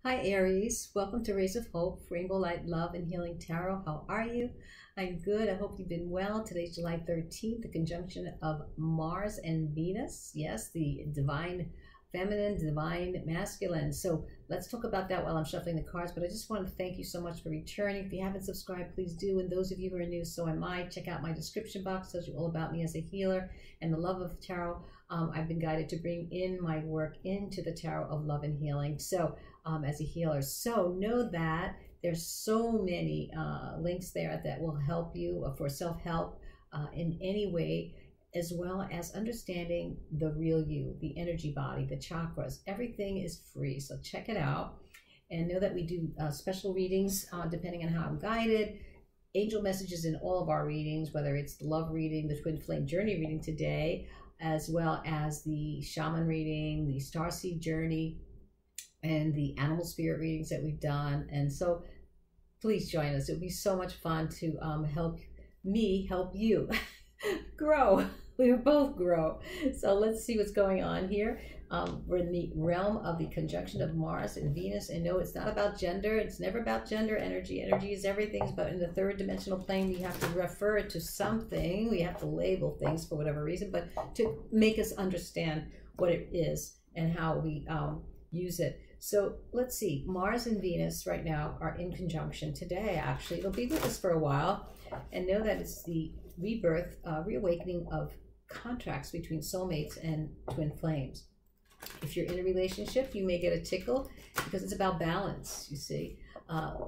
Hi Aries, welcome to Rays of Hope, Rainbow Light, Love, and Healing Tarot. How are you? I'm good. I hope you've been well. Today's July 13th, the conjunction of Mars and Venus. Yes, the divine feminine, divine masculine. So let's talk about that while I'm shuffling the cards. But I just want to thank you so much for returning. If you haven't subscribed, please do. And those of you who are new, so am I. Check out my description box. It tells you all about me as a healer and the love of tarot. I've been guided to bring in my work into the tarot of love and healing. So as a healer. So know that there's so many links there that will help you for self-help in any way, as well as understanding the real you, the energy body, the chakras. Everything is free. So check it out. And know that we do special readings depending on how I'm guided. Angel messages in all of our readings, whether it's the love reading, the twin flame journey reading today, as well as the shaman reading, the starseed journey, and the animal spirit readings that we've done. And so please join us. It would be so much fun to help me help you grow. We will both grow. So let's see what's going on here. We're in the realm of the conjunction of Mars and Venus. And no, it's not about gender. It's never about gender. Energy is everything. But in the third dimensional plane, we have to refer it to something. We have to label things for whatever reason, but to make us understand what it is and how we use it. So let's see, Mars and Venus right now are in conjunction today. Actually, it'll be with us for a while. And know that it's the rebirth, reawakening of contracts between soulmates and twin flames. If you're in a relationship, you may get a tickle because it's about balance, you see.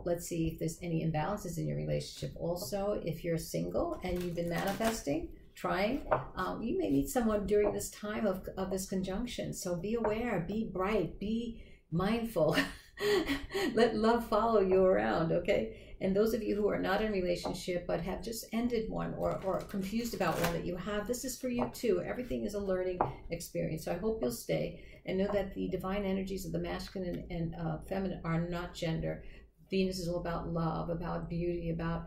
Let's see if there's any imbalances in your relationship. Also, if you're single and you've been manifesting, trying, you may meet someone during this time of this conjunction. So be aware, be bright, be mindful. Let love follow you around, okay? And those of you who are not in a relationship but have just ended one or confused about one that you have, this is for you too. Everything is a learning experience. So I hope you'll stay and know that the divine energies of the masculine and feminine are not gender. Venus is all about love, about beauty, about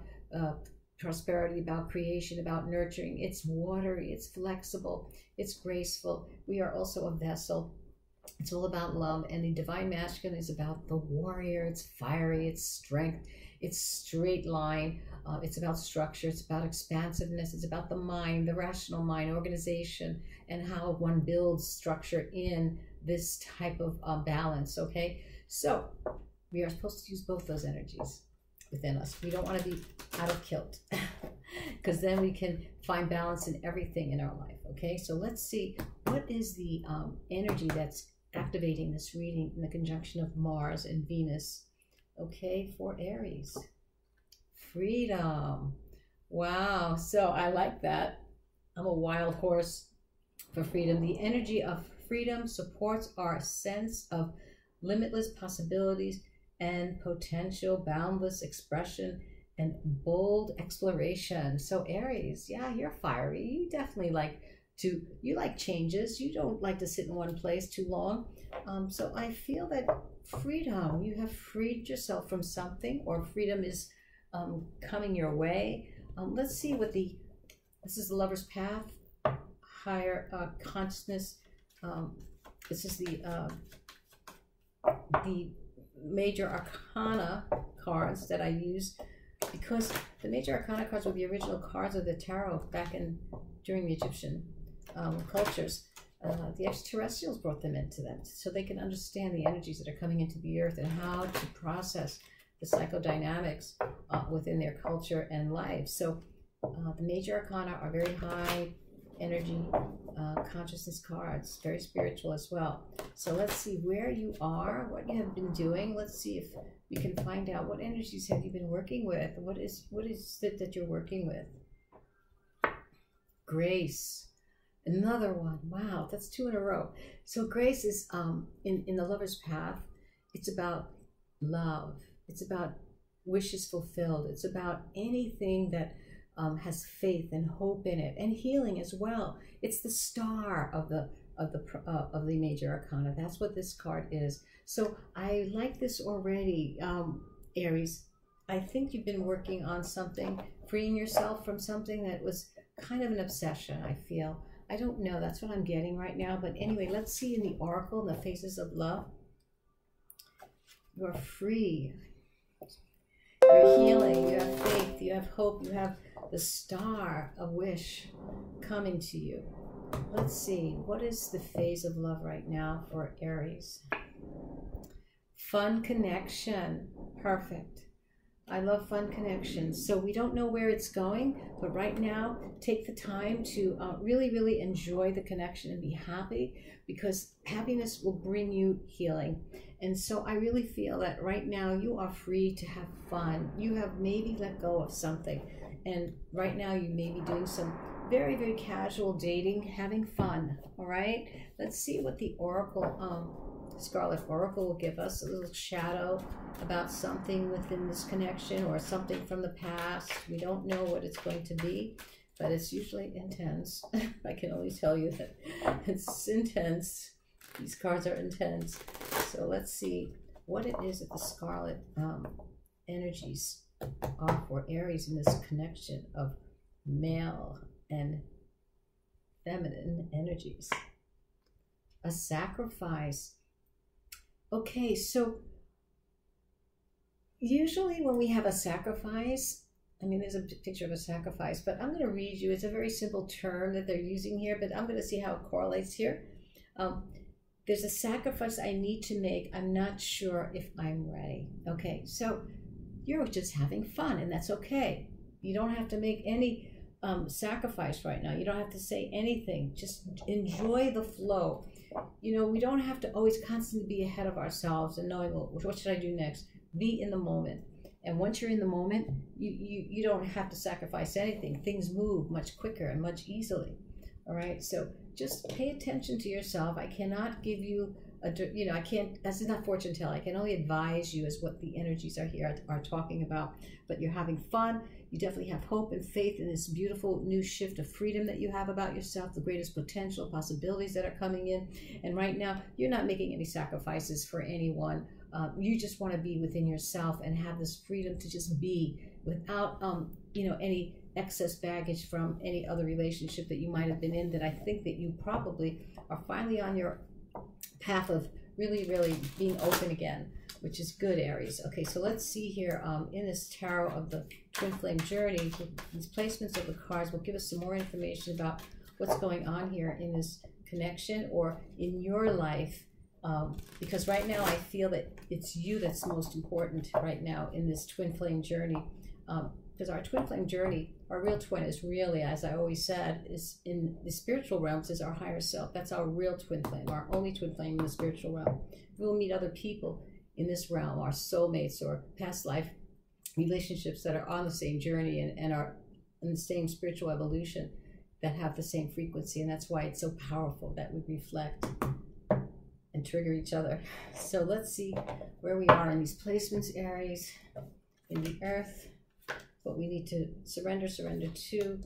prosperity, about creation, about nurturing. It's watery, it's flexible, it's graceful. We are also a vessel. It's all about love. And the divine masculine is about the warrior. It's fiery, it's strength, it's straight line, it's about structure, it's about expansiveness, it's about the mind, the rational mind, organization, and how one builds structure in this type of balance. Okay, so we are supposed to use both those energies within us. We don't want to be out of kilt because then we can find balance in everything in our life. Okay, so let's see what is the energy that's activating this reading in the conjunction of Mars and Venus. Okay, for Aries, freedom. Wow, so I like that. I'm a wild horse for freedom. The energy of freedom supports our sense of limitless possibilities and potential, boundless expression, and bold exploration. So Aries, yeah, you're fiery. You definitely you like changes. You don't like to sit in one place too long. So I feel that freedom, you have freed yourself from something, or freedom is coming your way. Let's see what this is the Lover's Path, higher consciousness. This is the major arcana cards that I use, because the major arcana cards were the original cards of the tarot back during the Egyptian cultures. The extraterrestrials brought them into them so they can understand the energies that are coming into the earth and how to process the psychodynamics within their culture and life. So the major arcana are very high energy consciousness cards, very spiritual as well. So let's see where you are, what you have been doing. Let's see if we can find out what energies have you been working with. What is it that you're working with? Grace, another one. Wow, that's 2 in a row. So grace is in the Lover's Path. It's about love. It's about wishes fulfilled. It's about anything that has faith and hope in it, and healing as well. It's the star of the major arcana. That's what this card is. So I like this already, Aries. I think you've been working on something, freeing yourself from something that was kind of an obsession, I feel. I don't know. That's what I'm getting right now. But anyway, let's see in the Oracle, the Faces of Love. You're free. You're healing. You have faith. You have hope. You have the star, a wish coming to you. Let's see. What is the phase of love right now for Aries? Fun connection. Perfect. I love fun connections. So we don't know where it's going, but right now, take the time to really, really enjoy the connection and be happy, because happiness will bring you healing. And so I really feel that right now you are free to have fun. You have maybe let go of something. And right now you may be doing some very, very casual dating, having fun. All right. Let's see what the Oracle, Scarlet Oracle, will give us a little shadow about something within this connection or something from the past. We don't know what it's going to be, but it's usually intense. I can only tell you that it's intense. These cards are intense. So let's see what it is that the Scarlet energies are for Aries in this connection of male and feminine energies. A sacrifice. Okay, so usually when we have a sacrifice, I mean, there's a picture of a sacrifice, but I'm going to read you. It's a very simple term that they're using here, but I'm going to see how it correlates here. There's a sacrifice I need to make. I'm not sure if I'm ready. Okay, so you're just having fun, and that's okay. You don't have to make any sacrifice right now. You don't have to say anything. Just enjoy the flow. You know, we don't have to always constantly be ahead of ourselves and knowing, well, what should I do next? Be in the moment. And once you're in the moment, you don't have to sacrifice anything. Things move much quicker and much easily. All right, so just pay attention to yourself. I cannot give you I can't, this is not fortune telling. I can only advise you as what the energies are here are talking about. But you're having fun. You definitely have hope and faith in this beautiful new shift of freedom that you have about yourself, the greatest potential possibilities that are coming in. And right now, you're not making any sacrifices for anyone. You just want to be within yourself and have this freedom to just be without, any excess baggage from any other relationship that you might have been in, that I think that you probably are finally on your path of really, really being open again, which is good, Aries. Okay, so let's see here in this tarot of the Twin Flame Journey, these placements of the cards will give us some more information about what's going on here in this connection or in your life, because right now I feel that it's you that's most important right now in this Twin Flame Journey. Because our twin flame journey, our real twin is really, as I always said, is in the spiritual realms, is our higher self. That's our real twin flame, our only twin flame in the spiritual realm. We'll meet other people in this realm, our soulmates or past life relationships that are on the same journey and are in the same spiritual evolution, that have the same frequency. And that's why it's so powerful that we reflect and trigger each other. So let's see where we are in these placements, Aries, in the earth. What we need to surrender to,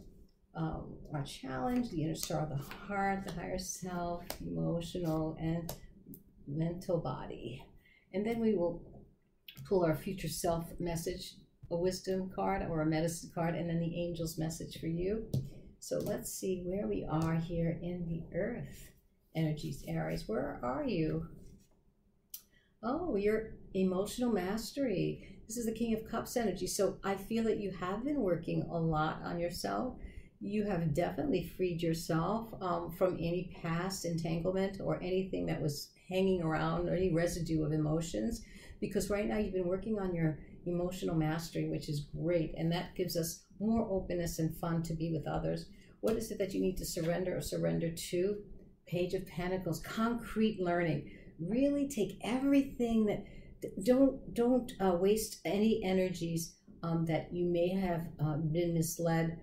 our challenge, the inner star of the heart, the higher self, emotional and mental body. And then we will pull our future self message, a wisdom card or a medicine card, and then the angel's message for you. So let's see where we are here in the earth energies, Aries. Where are you? Oh, your emotional mastery. This is the King of Cups energy. So I feel that you have been working a lot on yourself. You have definitely freed yourself from any past entanglement or anything that was hanging around or any residue of emotions, because right now you've been working on your emotional mastery, which is great. And that gives us more openness and fun to be with others. What is it that you need to surrender or surrender to? Page of Pentacles, concrete learning. Really take everything that, don't waste any energies that you may have been misled.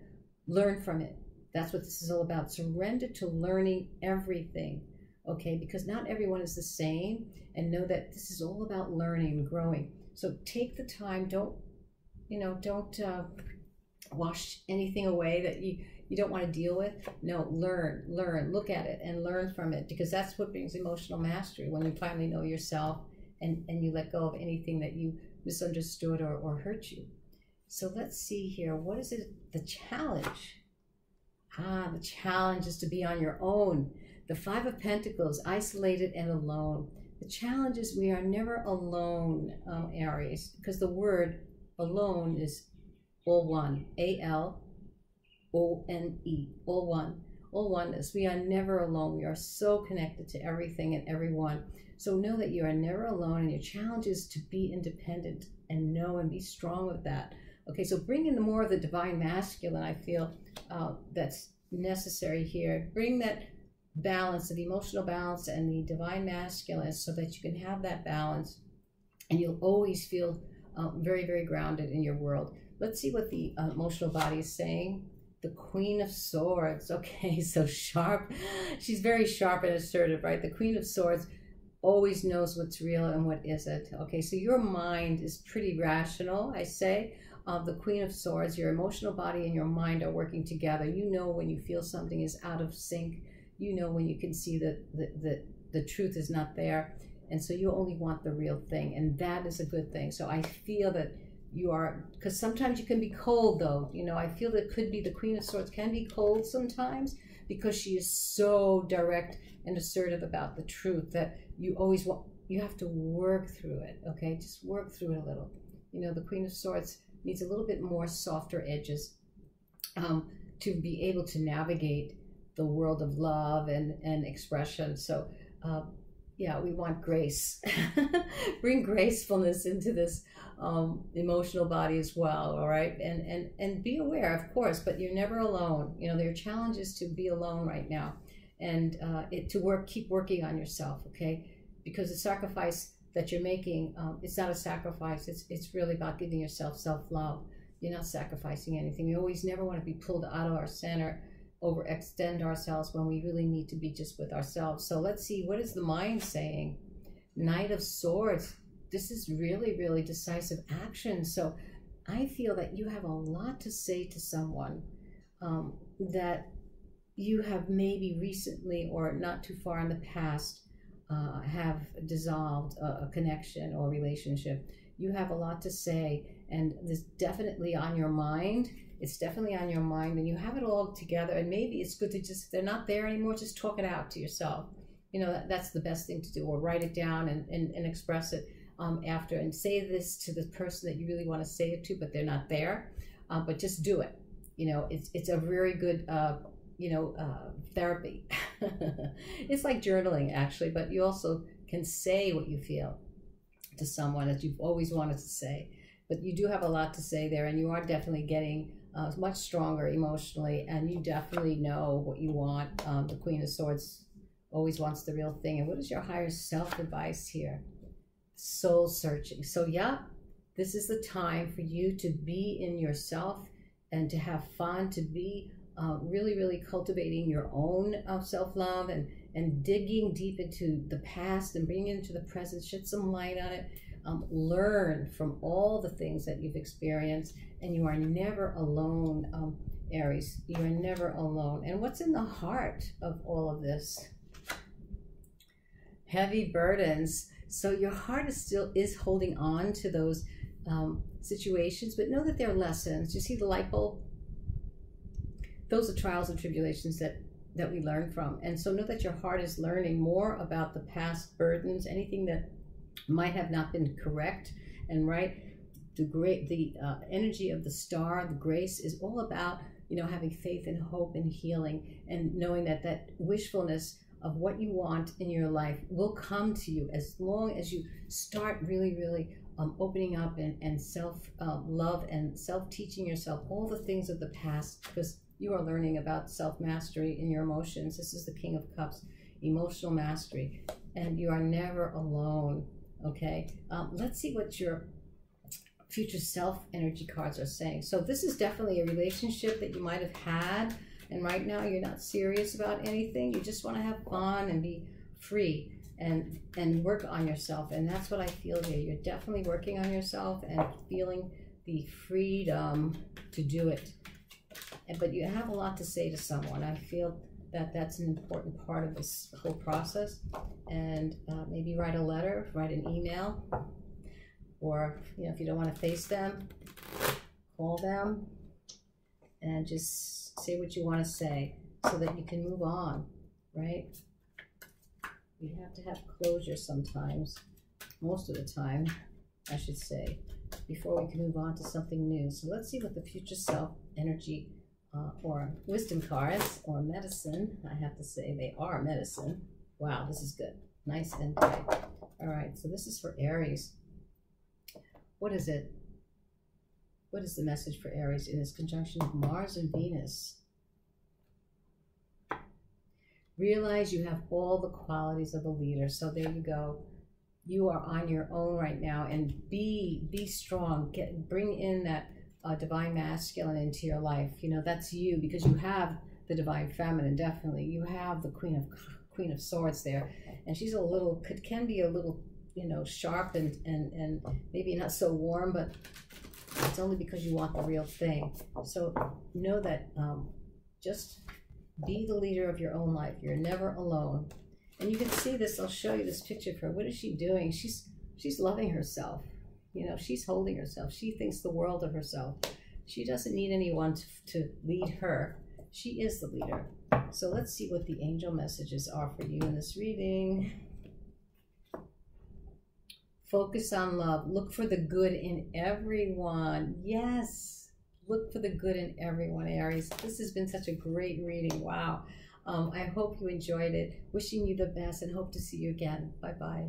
Learn from it. That's what this is all about. Surrender to learning everything, okay? Because not everyone is the same, and know that this is all about learning and growing. So take the time. Don't wash anything away that you don't want to deal with. No, learn, look at it and learn from it, because that's what brings emotional mastery, when you finally know yourself and you let go of anything that you misunderstood or hurt you. So let's see here. What is it? The challenge. The challenge is to be on your own. The Five of Pentacles, isolated and alone. the challenge is we are never alone, Aries, because the word alone is all one, A-L-O-N-E, all one, all oneness. We are never alone. We are so connected to everything and everyone. So know that you are never alone, and your challenge is to be independent and know and be strong with that. Okay, so bring in more of the divine masculine, I feel, that's necessary here. Bring that balance, the emotional balance and the divine masculine, so that you can have that balance and you'll always feel very, very grounded in your world. Let's see what the emotional body is saying. The Queen of Swords. Okay, so sharp. She's very sharp and assertive, right? The Queen of Swords always knows what's real and what isn't. Okay, so your mind is pretty rational, I say. The Queen of Swords, your emotional body and your mind are working together. You know when you feel something is out of sync. You know when you can see that the truth is not there. And so you only want the real thing. And that is a good thing. So I feel that you are, because sometimes you can be cold though. You know, I feel that could be the Queen of Swords can be cold sometimes because she is so direct and assertive about the truth that you always want, you have to work through it. Okay, just work through it a little. You know, the Queen of Swords needs a little bit more softer edges to be able to navigate the world of love and expression. So yeah, we want grace. Bring gracefulness into this emotional body as well, all right? And be aware, of course, but you're never alone. You know, your challenge is to be alone right now and keep working on yourself, okay? Because the sacrifice that you're making, it's not a sacrifice. It's really about giving yourself self-love. You're not sacrificing anything. We always never want to be pulled out of our center, overextend ourselves when we really need to be just with ourselves. So let's see, what is the mind saying? Knight of Swords. This is really, really decisive action. So I feel that you have a lot to say to someone that you have maybe recently or not too far in the past have dissolved a connection or relationship. You have a lot to say, and this definitely on your mind. It's definitely on your mind, and you have it all together. And maybe it's good to just, if they're not there anymore, just talk it out to yourself. You know, that's the best thing to do, or write it down and express it after, and say this to the person that you really want to say it to, but they're not there. But just do it. You know, it's a very good therapy. It's like journaling, actually, but you also can say what you feel to someone that you've always wanted to say. But you do have a lot to say there, and you are definitely getting much stronger emotionally, and you definitely know what you want. The Queen of Swords always wants the real thing. And what is your higher self advice here? Soul searching. So yeah, this is the time for you to be in yourself and to have fun, to be really, really cultivating your own self-love and digging deep into the past and bringing it into the present. Shed some light on it. Learn from all the things that you've experienced, and you are never alone, Aries. You are never alone. And what's in the heart of all of this? Heavy burdens. So your heart is holding on to those situations, but know that they're lessons. You see the light bulb? Those are trials and tribulations that we learn from. And so know that your heart is learning more about the past burdens, anything that might have not been correct and right. The energy of the star, the grace, is all about, you know, having faith and hope and healing, and knowing that wishfulness of what you want in your life will come to you as long as you start really, really opening up and self-love and self-teaching yourself all the things of the past, because you are learning about self-mastery in your emotions. This is the King of Cups, emotional mastery, and you are never alone. Okay, let's see what your future self energy cards are saying. So this is definitely a relationship that you might have had, and right now you're not serious about anything. You just want to have fun and be free and work on yourself. And that's what I feel here. You're definitely working on yourself and feeling the freedom to do it. But you have a lot to say to someone. I feel that that's an important part of this whole process. And maybe write a letter, write an email, or, you know, if you don't want to face them, call them and just say what you want to say so that you can move on, right? We have to have closure sometimes, most of the time, I should say, before we can move on to something new. So let's see what the future self energy or wisdom cards or medicine, I have to say they are medicine. Wow, this is good. Nice and bright. All right, so this is for Aries. What is it? What is the message for Aries in this conjunction of Mars and Venus? Realize you have all the qualities of a leader. So there you go. You are on your own right now, and be strong. Bring in that divine masculine into your life. You know, that's you, because you have the divine feminine. Definitely, you have the Queen of Swords there, and she's a little, can be a little, you know, sharp and maybe not so warm, but it's only because you want the real thing. So know that just be the leader of your own life. You're never alone. And you can see this. I'll show you this picture of her. What is she doing? She's loving herself. You know, she's holding herself. She thinks the world of herself. She doesn't need anyone to lead her. She is the leader. So let's see what the angel messages are for you in this reading. Focus on love. Look for the good in everyone. Yes. Look for the good in everyone, Aries. This has been such a great reading. Wow. I hope you enjoyed it. Wishing you the best and hope to see you again. Bye-bye.